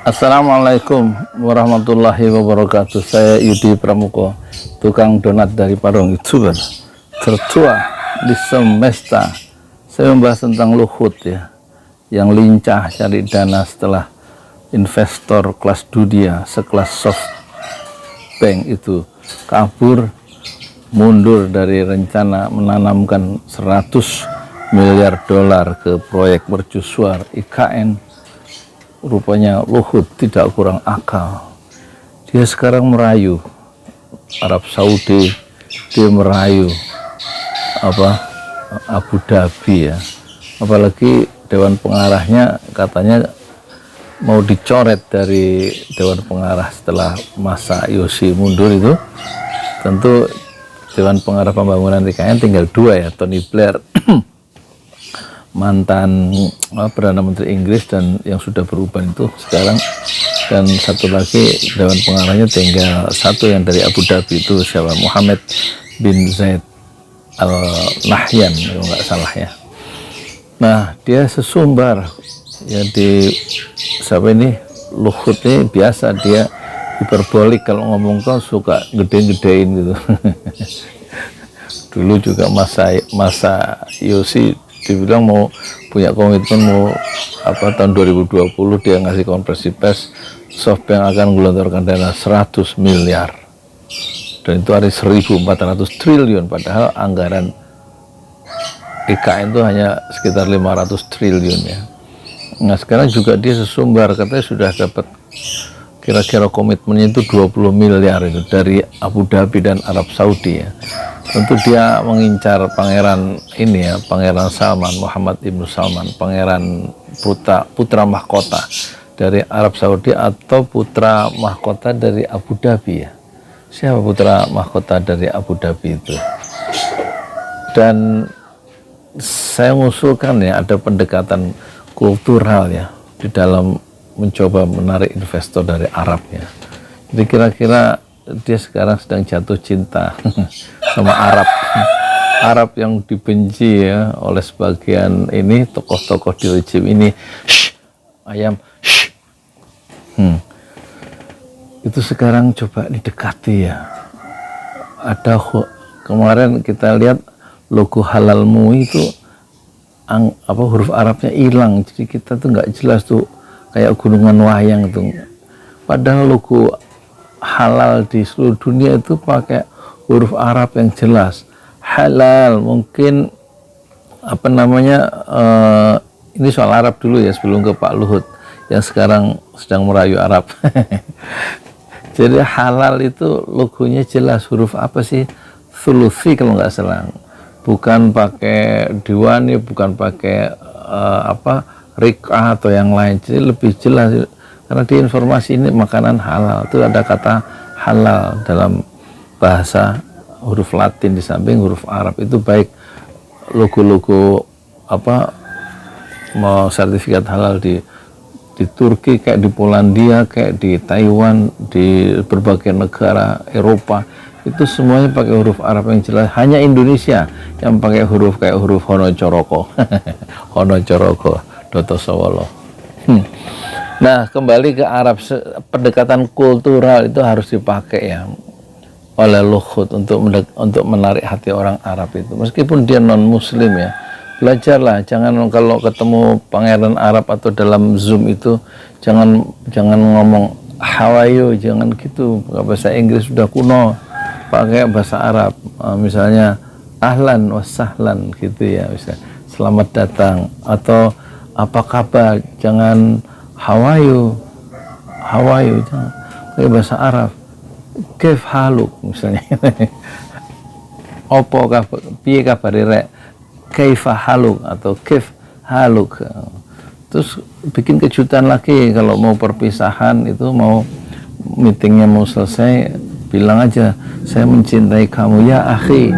Assalamualaikum warahmatullahi wabarakatuh. Saya Yudi Pramuko, tukang donat dari Parung, YouTuber tertua di semesta. Saya membahas tentang Luhut ya, yang lincah cari dana setelah investor kelas dunia sekelas SoftBank itu kabur, mundur dari rencana menanamkan 100 miliar dolar ke proyek mercusuar IKN. Rupanya Luhut tidak kurang akal. Dia sekarang merayu Arab Saudi, dia merayu Abu Dhabi ya. Apalagi Dewan Pengarahnya katanya mau dicoret dari Dewan Pengarah setelah masa Yosi mundur itu. Tentu Dewan Pengarah Pembangunan IKN tinggal dua ya, Tony Blair mantan Perdana Menteri Inggris dan yang sudah berubah itu sekarang, dan satu lagi Dewan Pengarahnya tinggal satu yang dari Abu Dhabi itu siapa, Muhammad bin Zayed Al Nahyan kalau nggak salah ya. Nah dia sesumbar ya di siapa ini Luhut ini, biasa dia hiperbolik kalau ngomong kan suka gede-gedein gitu. Dulu juga masa Yosi dibilang mau punya komitmen mau tahun 2020 dia ngasih konferensi pers SoftBank akan menggelontorkan dana 100 miliar dan itu hari 1.400 triliun, padahal anggaran IKN itu hanya sekitar 500 triliun ya. Nah sekarang juga dia sesumbar, katanya sudah dapat kira-kira komitmennya itu 20 miliar itu dari Abu Dhabi dan Arab Saudi ya. Tentu dia mengincar pangeran ini ya, Pangeran Salman, Muhammad Ibnu Salman, pangeran putra mahkota dari Arab Saudi atau putra mahkota dari Abu Dhabi ya. Siapa putra mahkota dari Abu Dhabi itu? Dan saya mengusulkan ya ada pendekatan kultural ya di dalam mencoba menarik investor dari Arab ya. Jadi kira-kira dia sekarang sedang jatuh cinta sama Arab yang dibenci ya oleh sebagian ini tokoh-tokoh di rejim ini. Ayam itu sekarang coba didekati ya. Ada kemarin kita lihat logo Halal MUI itu huruf Arabnya hilang, jadi kita tuh nggak jelas tuh, kayak gunungan wayang tuh. Padahal logo halal di seluruh dunia itu pakai huruf Arab yang jelas. Halal mungkin ini soal Arab dulu ya sebelum ke Pak Luhut yang sekarang sedang merayu Arab. Jadi halal itu logonya jelas, huruf apa sih? Thuluthi kalau nggak salah. Bukan pakai diwani, bukan pakai rikah atau yang lain. Jadi lebih jelas karena di informasi ini makanan halal. Itu ada kata halal dalam bahasa huruf Latin di samping huruf Arab. Itu baik logo-logo mau sertifikat halal di Turki, kayak di Polandia, kayak di Taiwan, di berbagai negara Eropa, itu semuanya pakai huruf Arab yang jelas. Hanya Indonesia yang pakai huruf kayak huruf Honocoroko. Honocoroko Dotosowolo. Nah kembali ke Arab, pendekatan kultural itu harus dipakai ya oleh Luhut untuk menarik hati orang Arab itu, meskipun dia non muslim ya. Belajarlah, jangan kalau ketemu pangeran Arab atau dalam Zoom itu jangan ngomong how are you, jangan gitu. Bahasa Inggris sudah kuno, pakai bahasa Arab. Misalnya ahlan wasahlan gitu ya, misalnya selamat datang, atau apa kabar, jangan how are you, jangan pakai bahasa Arab. Kef haluk misalnya. Opo kabar, piye kabare rek, kaifa haluk atau kef haluk. Terus bikin kejutan lagi, kalau mau perpisahan itu, mau meetingnya mau selesai, bilang aja saya mencintai kamu ya akhi,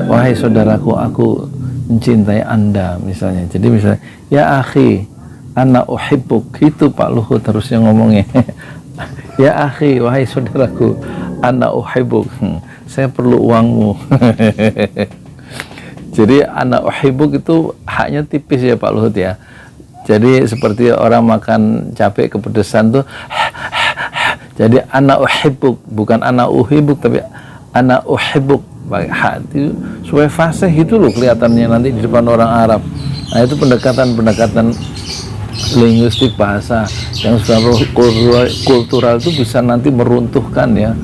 wahai saudaraku, aku mencintai Anda misalnya. Jadi misalnya ya akhi ana uhibbuk, itu Pak Luhut harusnya ngomongnya. Ya akhi, wahai saudaraku, ana uhibbuk, saya perlu uangmu. Jadi ana uhibbuk itu haknya tipis ya Pak Luhut ya. Jadi seperti orang makan cabai kepedesan tuh, jadi ana uhibbuk, bukan ana uhibuk, tapi ana uhibbuk, pakai hati supaya fasih itu loh kelihatannya nanti di depan orang Arab. Nah itu pendekatan linguistik bahasa yang secara kultural itu bisa nanti meruntuhkan ya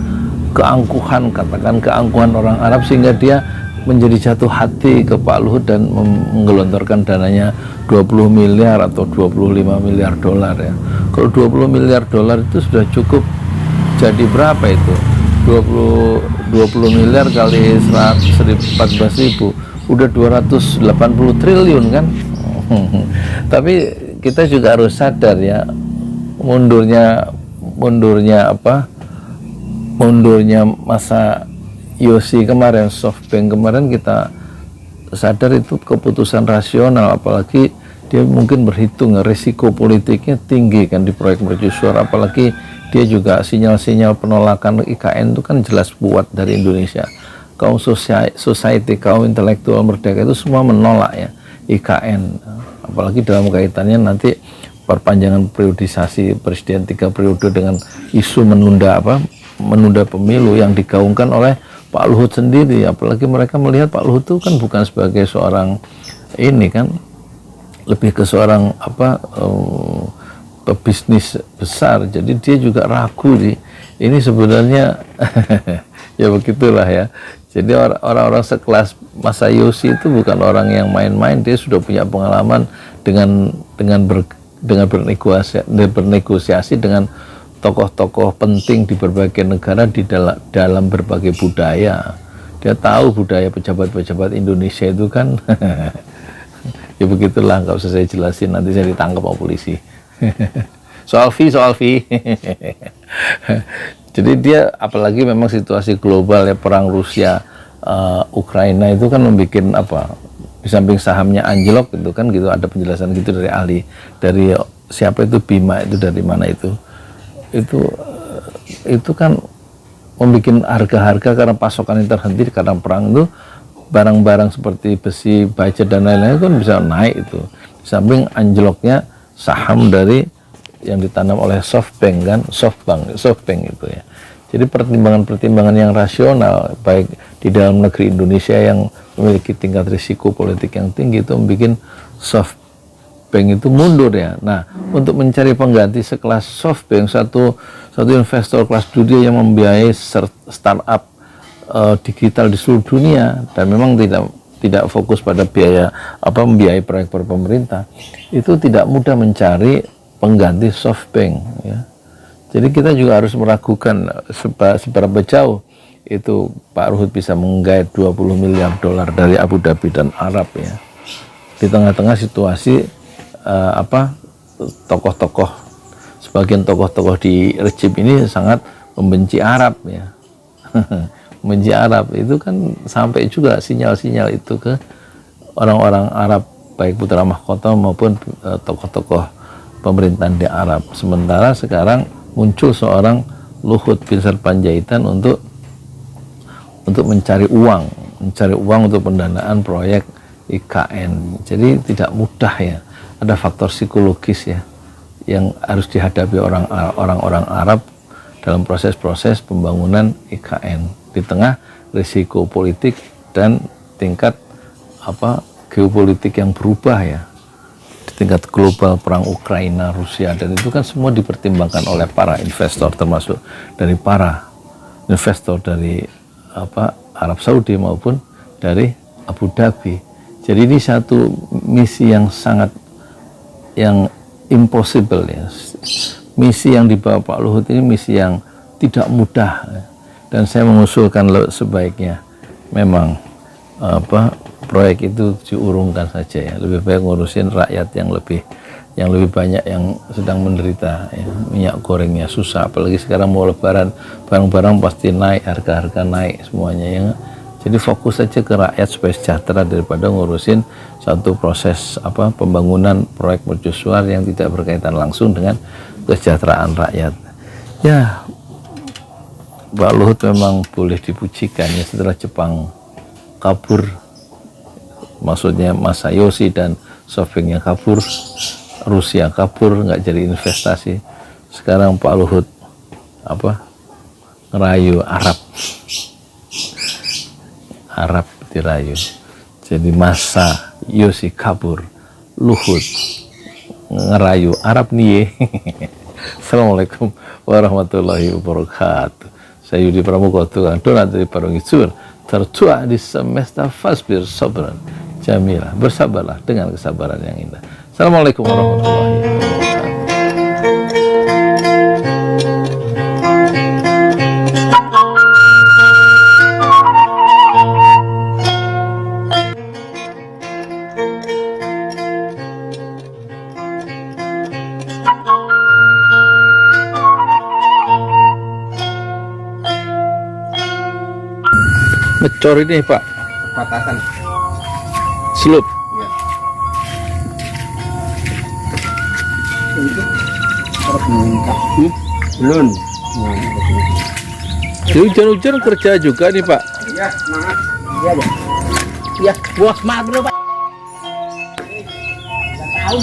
keangkuhan, katakan keangkuhan orang Arab, sehingga dia menjadi jatuh hati ke Pak Luhut dan menggelontorkan dananya 20 miliar atau 25 miliar dolar ya. Kalau 20 miliar dolar itu sudah cukup, jadi berapa itu? 20 miliar kali 14.000 udah 280 triliun kan. Tapi kita juga harus sadar ya, mundurnya masa Yosi kemarin, SoftBank kemarin, kita sadar itu keputusan rasional, apalagi dia mungkin berhitung risiko politiknya tinggi kan di proyek mercusuar, apalagi dia juga sinyal-sinyal penolakan IKN itu kan jelas kuat dari Indonesia. Kaum society, kaum intelektual merdeka itu semua menolak ya IKN, apalagi dalam kaitannya nanti perpanjangan periodisasi presiden 3 periode dengan isu menunda pemilu yang digaungkan oleh Pak Luhut sendiri. Apalagi mereka melihat Pak Luhut itu kan bukan sebagai seorang ini kan, lebih ke seorang pebisnis besar, jadi dia juga ragu ini sebenarnya ya begitulah ya. Jadi orang-orang sekelas Mas Yosi itu bukan orang yang main-main, dia sudah punya pengalaman dengan bernegosiasi dengan tokoh-tokoh penting di berbagai negara, di dalam berbagai budaya. Dia tahu budaya pejabat-pejabat Indonesia itu kan ya begitulah, nggak usah saya jelasin, nanti saya ditangkap sama polisi. soal fee jadi dia, apalagi memang situasi global ya, perang Rusia Ukraina itu kan membuat di samping sahamnya anjlok itu kan gitu, ada penjelasan gitu dari ahli, dari siapa itu, Bima itu, dari mana itu kan membuat harga-harga karena pasokannya terhenti karena perang itu, barang-barang seperti besi, baja dan lain-lain kan bisa naik itu, di samping anjloknya saham dari yang ditanam oleh SoftBank itu ya. Jadi pertimbangan-pertimbangan yang rasional baik di dalam negeri Indonesia yang memiliki tingkat risiko politik yang tinggi itu membuat SoftBank itu mundur ya. Nah, untuk mencari pengganti sekelas SoftBank, satu investor kelas dunia yang membiayai startup digital di seluruh dunia dan memang tidak fokus pada membiayai proyek pemerintah, itu tidak mudah mencari pengganti SoftBank ya. Jadi kita juga harus meragukan seberapa jauh itu Pak Luhut bisa menggait 20 miliar dolar dari Abu Dhabi dan Arab ya, di tengah-tengah situasi sebagian tokoh-tokoh di rejim ini sangat membenci Arab ya. Membenci Arab itu kan sampai juga sinyal-sinyal itu ke orang-orang Arab, baik putra mahkota maupun tokoh-tokoh pemerintahan di Arab. Sementara sekarang muncul seorang Luhut bin Sarpanjaitan untuk mencari uang untuk pendanaan proyek IKN. Jadi tidak mudah ya, ada faktor psikologis ya yang harus dihadapi orang-orang Arab dalam proses-proses pembangunan IKN di tengah risiko politik dan tingkat geopolitik yang berubah ya, di tingkat global, perang Ukraina, Rusia, dan itu kan semua dipertimbangkan oleh para investor, termasuk dari para investor dari Arab Saudi maupun dari Abu Dhabi. Jadi ini satu misi yang sangat impossible ya. Misi yang dibawa Pak Luhut ini misi yang tidak mudah ya. Dan saya mengusulkan sebaiknya memang proyek itu diurungkan saja ya, lebih baik ngurusin rakyat yang lebih banyak yang sedang menderita ya. Minyak gorengnya susah, apalagi sekarang mau lebaran, barang-barang pasti naik, harga-harga naik semuanya ya. Jadi fokus saja ke rakyat supaya sejahtera daripada ngurusin satu proses pembangunan proyek mercusuar yang tidak berkaitan langsung dengan kesejahteraan rakyat. Ya, Pak Luhut memang boleh dipujikan ya, setelah Jepang kabur, maksudnya Mas Yosi dan SoftBank yang kabur, Rusia kabur, nggak jadi investasi. Sekarang Pak Luhut ngerayu Arab dirayu. Jadi masa Yosi kabur, Luhut ngerayu Arab nih. Assalamualaikum warahmatullahi wabarakatuh. Saya Yudi Pramuko, Tuhan donat dari Parung Itsur, tertua di semesta fasbir sabran jamilah, bersabarlah dengan kesabaran yang indah. Assalamualaikum warahmatullahi wabarakatuh. Mecor ini Pak, Patasan. Slup. Ya. Itu harus meningkat. Belum. Di hujan-hujan kerja juga nih Pak. Ya, semangat. Iya aja. Ya, buah semangat dulu Pak. Tahu.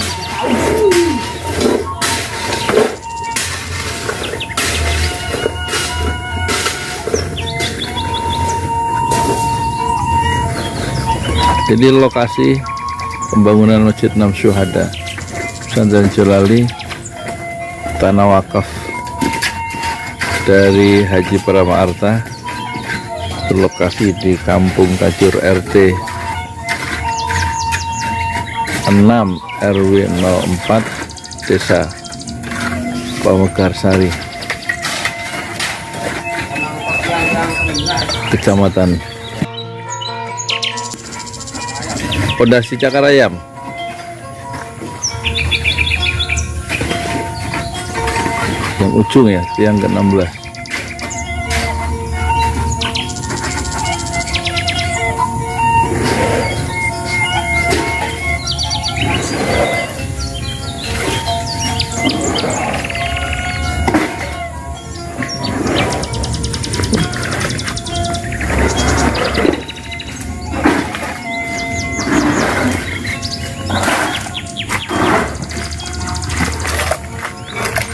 Jadi lokasi pembangunan Masjid Enam Syuhada Pesantren Jolali, tanah wakaf dari Haji Prama Arta, berlokasi di Kampung Tajur RT 6 RW 04 Desa Pamekarsari, Kecamatan Pondasi Cakarayam. Yang ujung ya, tiang ke-16.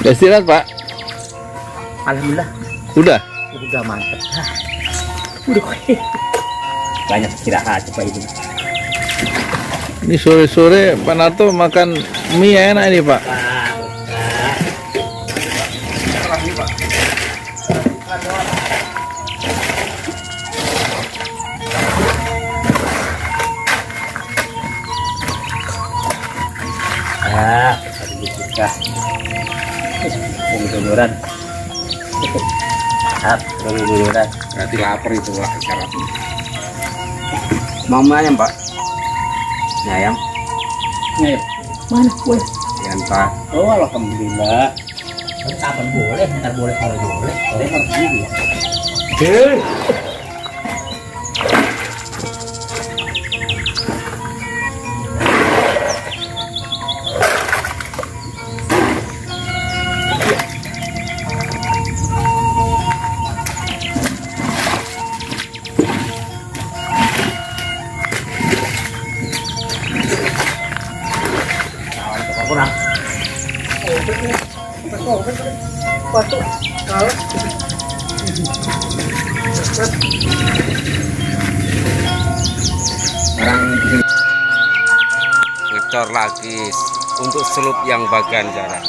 Istirahat Pak? Alhamdulillah. Udah? Udah mantep. Udah kok. Banyak istirahat Pak itu. Ini sore-sore Pak Narto makan mie enak ini Pak. Tadi kita tiduran. Tiduran. Berarti lapar itu lah syaratnya. Mau ayam Pak? Ini ayam? Ayam. Mana kue? Ayam Pak. Oh alhamdulillah. Kapan boleh? Ntar boleh kalau boleh. Boleh harus ini. Hei. Kurang. Ngecor lagi untuk selup yang bagian jalan.